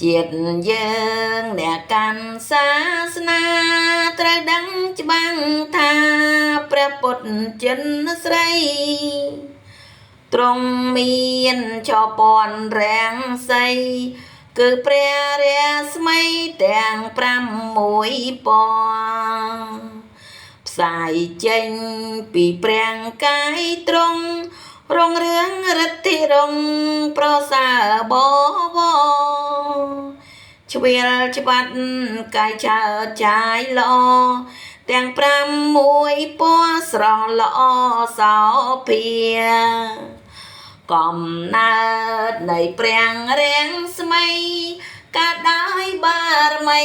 ជាតិយើងអ្នកកាន់សាសនាត្រូវដឹងច្បាស់ថាព្រះពុទ្ធចិនស្រីទ្រង់មានចពន់រាំងសីគឺព្រះរាស្មីទាំង6ពណ៌ផ្សាយចេញពីព្រះកាយទ្រង់រុងរឿងរិទ្ធិរុងប្រសើរបវរឆ្វៀលច្បាត់កាយឆើតចាយល្អទាំង6ពណ៌ស្រស់ល្អសោភាកំណើតនៃព្រះរាំងស្មីកើតដោយបារមី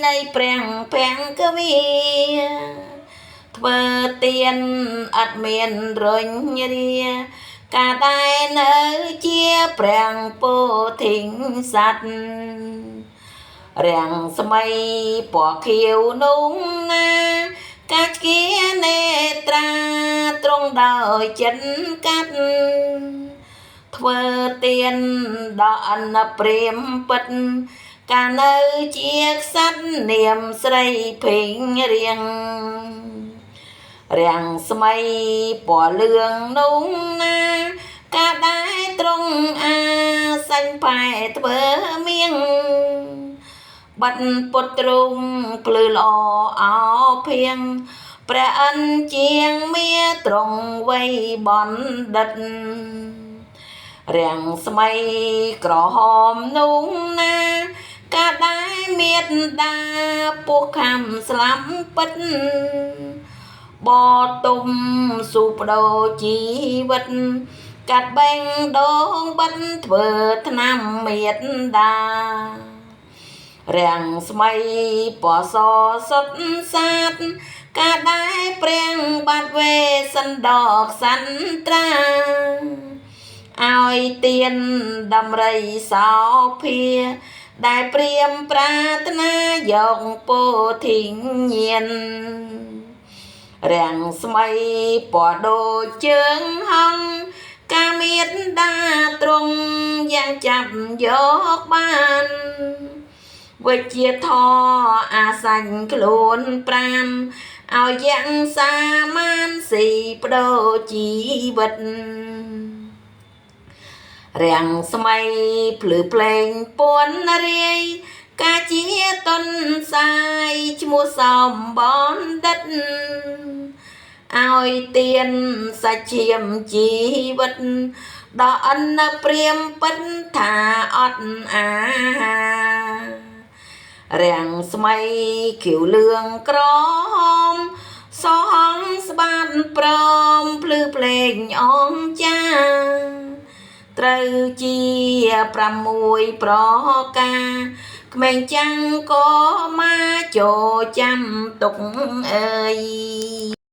នៃព្រះកវីធ្វើទានអត់មានរញរាកាដែរនៅជាព្រះពោធិសត្វរាំងស្មីពណ៌ខៀវនោះណាកាច់គានេត្រាទ្រង់ដោយចិត្តកាត់ធ្វើទានដល់អនព្រាមពិតកាលនៅជាក្សត្រនាមស្រីពេញរៀងរាំងស្មីពណ៌លឿងនោះណាកាដែរទ្រង់អាសាញ់ផែធ្វើមៀងបាត់ពុតទ្រង់ភ្លឺល្អអោភៀងព្រះអិនជាងមាទ្រង់វ័យបណ្ឌិតរាំងស្មីក្រហមនោះណាកាដែរមេត្តាពោះខំស្លាប់ពិតបទុំសុបដោជីវិតកាត់បេងដងបិទធ្វើថ្នាំមេត្តារាំងស្មីពណ៌សសុទ្ធសាទកាដែរព្រះបាត់វេសិនដកសន្ត្រាឲ្យទៀនដំរីសោភាដែលព្រាមប្រាថ្នាយកពោធិញ្ញាណរាំងស្មីពណ៌ដូចជើងហង្សកាមេត្តាទ្រង់យ៉ាងចាប់យកបានវិជ្ជាធម៌អាសាញ់ខ្លួនប្រាំឲ្យយ៉ាងសាមានស៊ីបដូរជីវិតរាំងស្មីភ្លឺភ្លេងពួនរាយកាជាតុនសាយឈ្មោះសំបណ្ឌិតឲ្យទៀនសាច់ឈាមជីវិតដល់អនព្រាមពិតថាអត់អាហារាំងស្មីខៀវលឿងក្រហមសហងស្បានព្រមភ្លឺភ្លេងអងចាត្រូវជា6ប្រការក្មេងចាំងក៏មកចូលចាំទុកអើយ